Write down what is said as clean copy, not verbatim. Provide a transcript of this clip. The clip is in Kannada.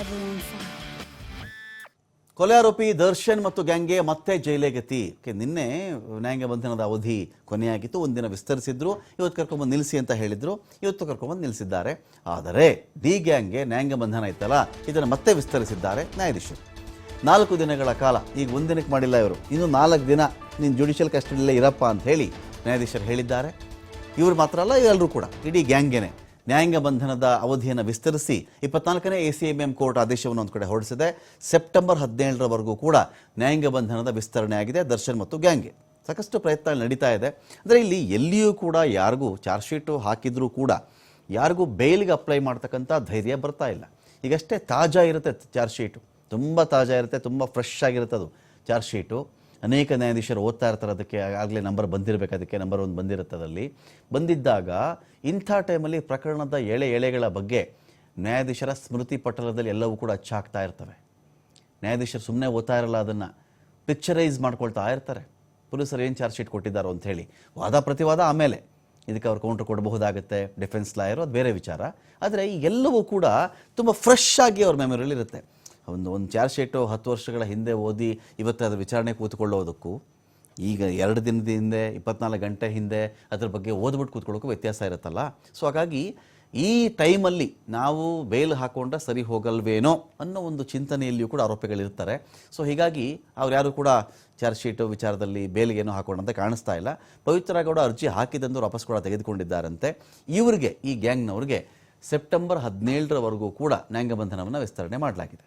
everyone fine. ಕೊಲೆ ಆರೋಪಿ ದರ್ಶನ್ ಮತ್ತು ಗ್ಯಾಂಗ್ಗೆ ಮತ್ತೆ ಜೈಲೇ ಗತಿ. ನಿನ್ನೆ ನ್ಯಾಯಾಂಗ ಬಂಧನದ ಅವಧಿ ಕೊನೆಯಾಗಿತ್ತು, ಒಂದಿನ ವಿಸ್ತರಿಸಿದ್ರು. ಇವತ್ತು ಕರ್ಕೊಂಡ್ಬಂದು ನಿಲ್ಲಿಸಿ ಅಂತ ಹೇಳಿದ್ರು, ಇವತ್ತು ಕರ್ಕೊಂಡ್ಬಂದು ನಿಲ್ಲಿಸಿದ್ದಾರೆ. ಆದರೆ ಡಿ ಗ್ಯಾಂಗ್ಗೆ ನ್ಯಾಯಾಂಗ ಬಂಧನ ಇತ್ತಲ್ಲ, ಇದನ್ನು ಮತ್ತೆ ವಿಸ್ತರಿಸಿದ್ದಾರೆ ನ್ಯಾಯಾಧೀಶರು. 4 ದಿನಗಳ ಕಾಲ, ಈಗ ಒಂದಿನಕ್ಕೆ ಮಾಡಿಲ್ಲ ಇವರು, ಇನ್ನು 4 ದಿನ ನೀನು ಜುಡಿಷಿಯಲ್ ಕಸ್ಟಡಿಯಲ್ಲೇ ಇರಪ್ಪ ಅಂತ ಹೇಳಿ ನ್ಯಾಯಾಧೀಶರು ಹೇಳಿದ್ದಾರೆ. ಇವರು ಮಾತ್ರ ಅಲ್ಲ, ಎಲ್ಲರೂ ಕೂಡ ಇಡೀ ಗ್ಯಾಂಗೇನೆ ನ್ಯಾಯಾಂಗ ಬಂಧನದ ಅವಧಿಯನ್ನು ವಿಸ್ತರಿಸಿ 24ನೇ ACMM ಕೋರ್ಟ್ ಆದೇಶವನ್ನು ಒಂದು ಕಡೆ ಹೊರಡಿಸಿದೆ. ಸೆಪ್ಟೆಂಬರ್ 17ರವರೆಗೂ ಕೂಡ ನ್ಯಾಯಾಂಗ ಬಂಧನದ ವಿಸ್ತರಣೆ ಆಗಿದೆ ದರ್ಶನ್ ಮತ್ತು ಗ್ಯಾಂಗ್ಗೆ. ಸಾಕಷ್ಟು ಪ್ರಯತ್ನ ನಡೀತಾ ಇದೆ. ಅಂದರೆ ಇಲ್ಲಿ ಎಲ್ಲಿಯೂ ಕೂಡ ಯಾರಿಗೂ ಚಾರ್ಜ್ ಶೀಟು ಹಾಕಿದ್ರೂ ಕೂಡ ಯಾರಿಗೂ ಬೇಲ್ಗೆ ಅಪ್ಲೈ ಮಾಡ್ತಕ್ಕಂಥ ಧೈರ್ಯ ಬರ್ತಾ ಇಲ್ಲ. ಈಗಷ್ಟೇ ತಾಜಾ ಇರುತ್ತೆ ಚಾರ್ಜ್ ಶೀಟು, ತುಂಬ ತಾಜಾ ಇರುತ್ತೆ, ತುಂಬ ಫ್ರೆಶ್ ಆಗಿರುತ್ತೆ ಅದು ಚಾರ್ಜ್ ಶೀಟು. ಅನೇಕ ನ್ಯಾಯಾಧೀಶರು ಓದ್ತಾ ಇರ್ತಾರೆ, ಅದಕ್ಕೆ ಆಗಲೇ ನಂಬರ್ ಬಂದಿರಬೇಕು, ಅದಕ್ಕೆ ನಂಬರ್ 1 ಬಂದಿರುತ್ತೆ. ಅದರಲ್ಲಿ ಬಂದಿದ್ದಾಗ ಇಂಥ ಟೈಮಲ್ಲಿ ಪ್ರಕರಣದ ಎಳೆಗಳ ಬಗ್ಗೆ ನ್ಯಾಯಾಧೀಶರ ಸ್ಮೃತಿ ಪಟಲದಲ್ಲಿ ಎಲ್ಲವೂ ಕೂಡ ಅಚ್ಚಾಗ್ತಾ ಇರ್ತವೆ. ನ್ಯಾಯಾಧೀಶರು ಸುಮ್ಮನೆ ಓದ್ತಾ ಇರಲ್ಲ, ಅದನ್ನು ಪಿಕ್ಚರೈಸ್ ಮಾಡ್ಕೊಳ್ತಾ ಇರ್ತಾರೆ. ಪೊಲೀಸರು ಏನು ಚಾರ್ಜ್ ಶೀಟ್ ಕೊಟ್ಟಿದ್ದಾರೋ ಅಂತ ಹೇಳಿ ವಾದ ಪ್ರತಿವಾದ, ಆಮೇಲೆ ಇದಕ್ಕೆ ಅವ್ರು ಕೌಂಟರ್ ಕೊಡಬಹುದಾಗುತ್ತೆ, ಡಿಫೆನ್ಸ್ ಲಾಯರು, ಅದು ಬೇರೆ ವಿಚಾರ. ಆದರೆ ಈ ಎಲ್ಲವೂ ಕೂಡ ತುಂಬ ಫ್ರೆಶ್ ಆಗಿ ಅವ್ರ ಮೆಮೊರಿಯಲ್ಲಿ ಇರುತ್ತೆ. ಒಂದು ಚಾರ್ಜ್ ಶೀಟು 10 ವರ್ಷಗಳ ಹಿಂದೆ ಓದಿ ಇವತ್ತು ಅದರ ವಿಚಾರಣೆ ಕೂತ್ಕೊಳ್ಳೋದಕ್ಕೂ ಈಗ 2 ದಿನದ ಹಿಂದೆ 24 ಗಂಟೆ ಹಿಂದೆ ಅದ್ರ ಬಗ್ಗೆ ಓದ್ಬಿಟ್ಟು ಕೂತ್ಕೊಳ್ಳೋಕ್ಕೂ ವ್ಯತ್ಯಾಸ ಇರುತ್ತಲ್ಲ. ಸೊ ಹಾಗಾಗಿ ಈ ಟೈಮಲ್ಲಿ ನಾವು ಬೇಲ್ ಹಾಕೊಂಡ್ರೆ ಸರಿ ಹೋಗಲ್ವೇನೋ ಅನ್ನೋ ಒಂದು ಚಿಂತನೆಯಲ್ಲಿಯೂ ಕೂಡ ಆರೋಪಿಗಳಿರ್ತಾರೆ. ಸೊ ಹೀಗಾಗಿ ಅವ್ರು ಯಾರು ಕೂಡ ಚಾರ್ಜ್ ಶೀಟು ವಿಚಾರದಲ್ಲಿ ಬೇಲ್ಗೇನೋ ಹಾಕೊಂಡಂತೆ ಕಾಣಿಸ್ತಾ ಇಲ್ಲ. ಪವಿತ್ರ ಗೌಡ ಅರ್ಜಿ ಹಾಕಿದಂದು ವಾಪಸ್ ಕೂಡ ತೆಗೆದುಕೊಂಡಿದ್ದಾರಂತೆ. ಇವರಿಗೆ, ಈ ಗ್ಯಾಂಗ್ನವ್ರಿಗೆ ಸೆಪ್ಟೆಂಬರ್ 17ರವರೆಗೂ ಕೂಡ ನ್ಯಾಯಾಂಗ ಬಂಧನವನ್ನು ವಿಸ್ತರಣೆ ಮಾಡಲಾಗಿದೆ.